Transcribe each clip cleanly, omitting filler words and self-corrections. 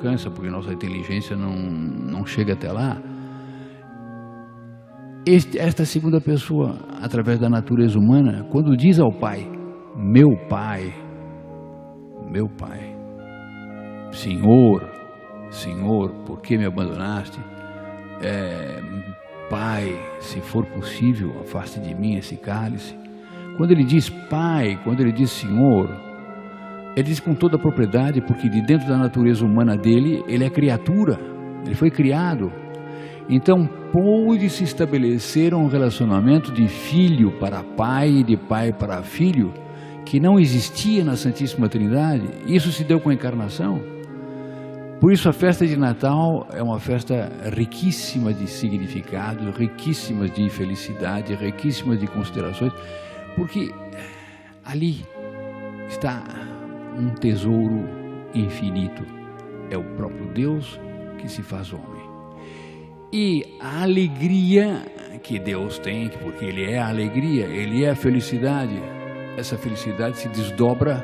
alcança, porque nossa inteligência não chega até lá. Esta segunda pessoa, através da natureza humana, quando diz ao Pai, meu Pai, Senhor, por que me abandonaste? Pai, se for possível, afaste de mim esse cálice. Quando ele diz Pai, quando ele diz Senhor, ele diz com toda a propriedade, porque de dentro da natureza humana dele, ele é criatura, ele foi criado. Então, pôde se estabelecer um relacionamento de filho para pai e de pai para filho, que não existia na Santíssima Trindade. Isso se deu com a encarnação. Por isso a festa de Natal é uma festa riquíssima de significado, riquíssima de felicidade, riquíssima de considerações, porque ali está um tesouro infinito. É o próprio Deus que se faz homem. E a alegria que Deus tem, porque Ele é a alegria, Ele é a felicidade, essa felicidade se desdobra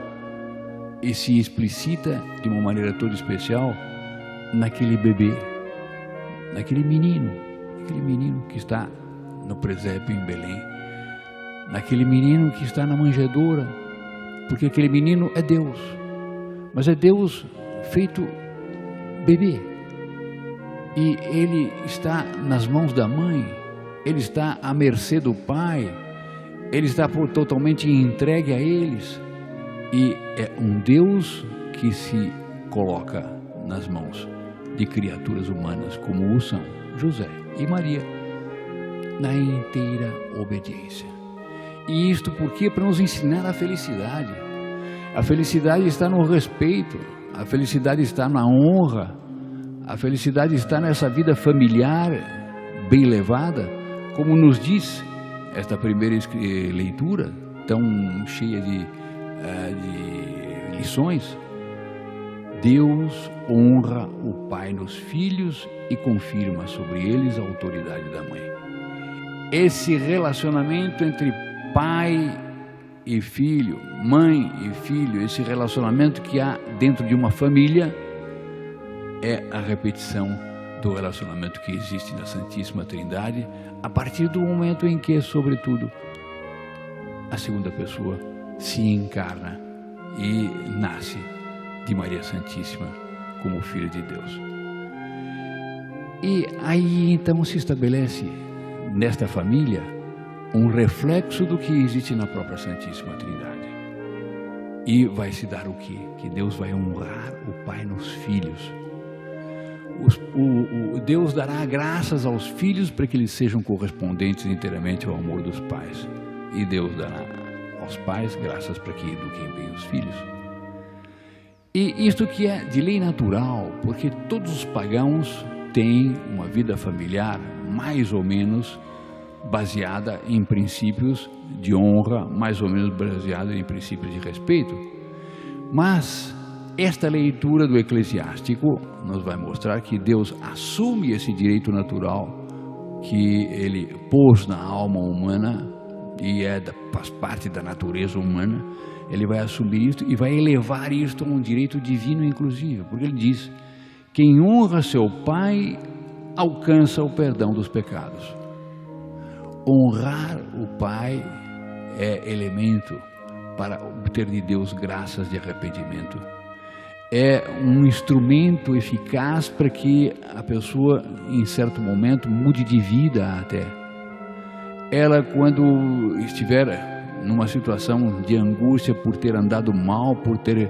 e se explicita de uma maneira toda especial naquele bebê, naquele menino que está no presépio em Belém, naquele menino que está na manjedoura, porque aquele menino é Deus, mas é Deus feito bebê. E ele está nas mãos da mãe, ele está à mercê do pai, ele está totalmente entregue a eles. E é um Deus que se coloca nas mãos de criaturas humanas, como o são José e Maria, na inteira obediência. E isto porque para nos ensinar a felicidade. A felicidade está no respeito, a felicidade está na honra, a felicidade está nessa vida familiar bem levada, como nos diz esta primeira leitura, tão cheia de lições. Deus honra o Pai nos filhos e confirma sobre eles a autoridade da mãe. Esse relacionamento entre pai e filho, mãe e filho, esse relacionamento que há dentro de uma família, é a repetição do relacionamento que existe na Santíssima Trindade, a partir do momento em que, sobretudo, a segunda pessoa se encarna e nasce de Maria Santíssima como Filha de Deus. E aí então se estabelece nesta família um reflexo do que existe na própria Santíssima Trindade. E vai se dar o quê? Que Deus vai honrar o Pai nos filhos. Deus dará graças aos filhos para que eles sejam correspondentes inteiramente ao amor dos pais. E Deus dará aos pais graças para que eduquem bem os filhos. E isto que é de lei natural, porque todos os pagãos têm uma vida familiar mais ou menos baseada em princípios de honra, mais ou menos baseada em princípios de respeito. Mas esta leitura do Eclesiástico nos vai mostrar que Deus assume esse direito natural que Ele pôs na alma humana e faz parte da natureza humana. Ele vai assumir isto e vai elevar isto a um direito divino inclusive, porque Ele diz: quem honra seu pai alcança o perdão dos pecados. Honrar o pai é elemento para obter de Deus graças de arrependimento. É um instrumento eficaz para que a pessoa, em certo momento, mude de vida até. Ela, quando estiver numa situação de angústia por ter andado mal, por ter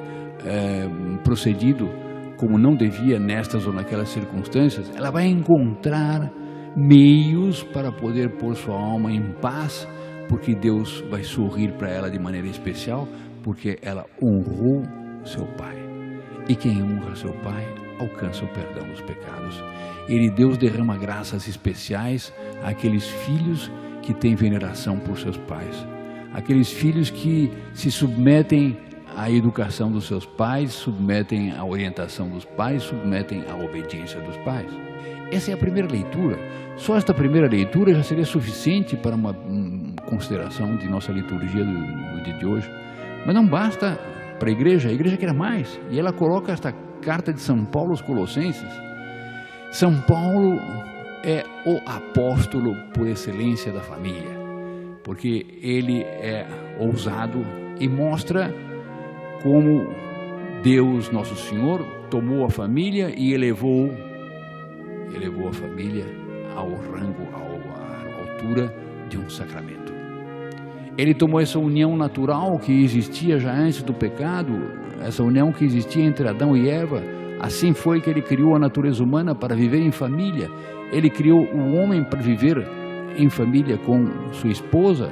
procedido como não devia nestas ou naquelas circunstâncias, ela vai encontrar meios para poder pôr sua alma em paz, porque Deus vai sorrir para ela de maneira especial, porque ela honrou seu pai. E quem honra seu pai alcança o perdão dos pecados. Deus derrama graças especiais àqueles filhos que têm veneração por seus pais, aqueles filhos que se submetem à educação dos seus pais, submetem à orientação dos pais, submetem à obediência dos pais. Essa é a primeira leitura. Só esta primeira leitura já seria suficiente para uma consideração de nossa liturgia do dia de hoje. Mas não basta para a igreja quer mais. E ela coloca esta carta de São Paulo aos Colossenses, São Paulo é o apóstolo por excelência da família, porque ele é ousado e mostra como Deus, nosso Senhor, tomou a família e elevou a família ao rango, à altura de um sacramento. Ele tomou essa união natural que existia já antes do pecado, essa união que existia entre Adão e Eva. Assim foi que ele criou a natureza humana para viver em família. Ele criou o homem para viver em família com sua esposa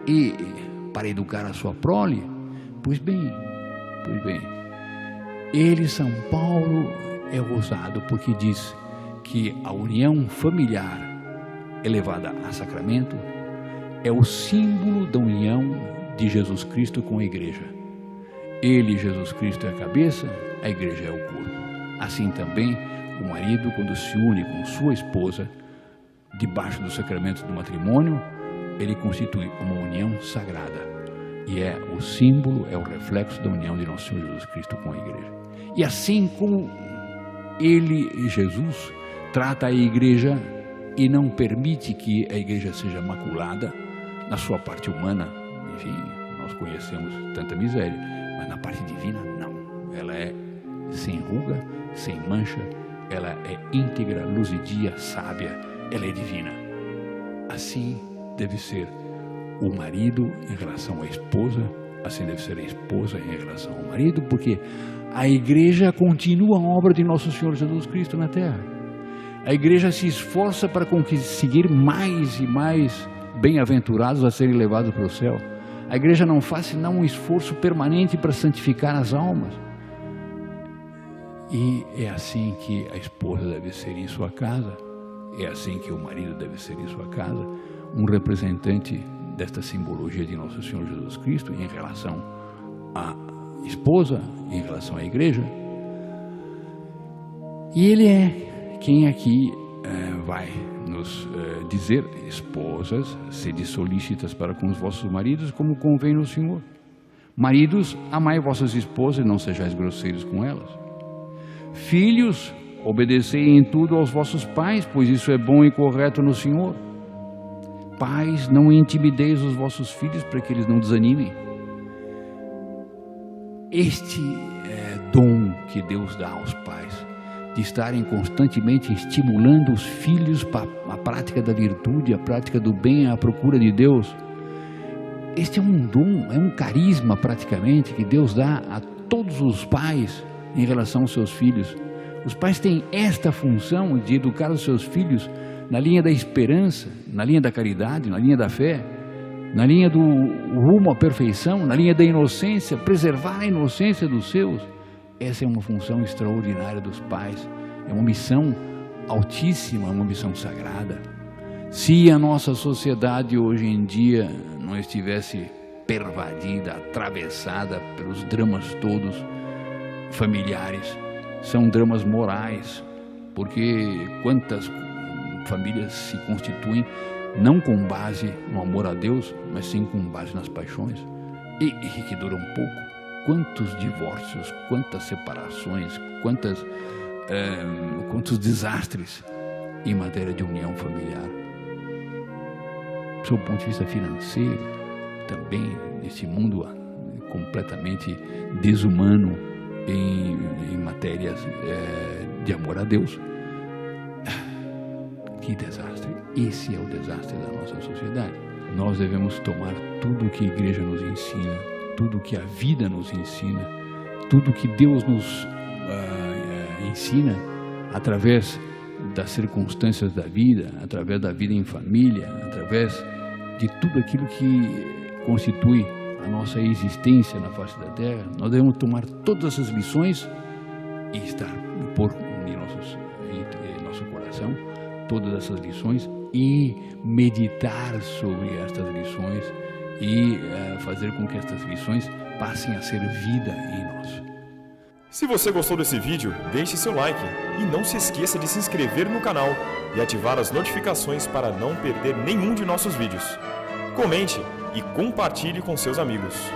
e para educar a sua prole. Pois bem, ele, São Paulo, é ousado porque diz que a união familiar elevada a sacramento é o símbolo da união de Jesus Cristo com a igreja. Ele, Jesus Cristo, é a cabeça, a igreja é o corpo. Assim também, o marido, quando se une com sua esposa, debaixo do sacramento do matrimônio, ele constitui uma união sagrada. E é o símbolo, é o reflexo da união de nosso Senhor Jesus Cristo com a igreja. E assim como ele, Jesus, trata a igreja e não permite que a igreja seja maculada na sua parte humana, enfim, nós conhecemos tanta miséria, mas na parte divina não, ela é sem ruga, sem mancha, ela é íntegra, luzidia, sábia, ela é divina. Assim deve ser o marido em relação à esposa, assim deve ser a esposa em relação ao marido, porque a igreja continua a obra de nosso Senhor Jesus Cristo na terra. A igreja se esforça para conseguir mais e mais bem-aventurados a serem levados para o céu. A igreja não faz senão um esforço permanente para santificar as almas. E é assim que a esposa deve ser em sua casa, é assim que o marido deve ser em sua casa, um representante desta simbologia de nosso Senhor Jesus Cristo em relação à esposa, em relação à igreja. E ele é quem aqui vai nos dizer: esposas, sede solícitas para com os vossos maridos, como convém no Senhor. Maridos, amai vossas esposas e não sejais grosseiros com elas. Filhos, obedecei em tudo aos vossos pais, pois isso é bom e correto no Senhor. Pais, não intimideis os vossos filhos para que eles não desanimem. Este dom que Deus dá aos pais, de estarem constantemente estimulando os filhos para a prática da virtude, a prática do bem, a procura de Deus. Este é um dom, é um carisma praticamente que Deus dá a todos os pais em relação aos seus filhos. Os pais têm esta função de educar os seus filhos na linha da esperança, na linha da caridade, na linha da fé, na linha do rumo à perfeição, na linha da inocência, preservar a inocência dos seus. Essa é uma função extraordinária dos pais, é uma missão altíssima, uma missão sagrada. Se a nossa sociedade hoje em dia não estivesse pervadida, atravessada pelos dramas todos familiares, são dramas morais, porque quantas famílias se constituem não com base no amor a Deus, mas sim com base nas paixões, e que duram pouco. Quantos divórcios, quantas separações, quantos desastres em matéria de união familiar. Sob o ponto de vista financeiro, também nesse mundo completamente desumano em matérias de amor a Deus. Que desastre! Esse é o desastre da nossa sociedade. Nós devemos tomar tudo o que a igreja nos ensina, tudo o que a vida nos ensina, tudo o que Deus nos ensina através das circunstâncias da vida, através da vida em família, através de tudo aquilo que constitui a nossa existência na face da terra. Nós devemos tomar todas essas lições e pôr em nosso coração todas essas lições e meditar sobre estas lições e fazer com que estas lições passem a ser vida em nós. Se você gostou desse vídeo, deixe seu like e não se esqueça de se inscrever no canal e ativar as notificações para não perder nenhum de nossos vídeos. Comente e compartilhe com seus amigos.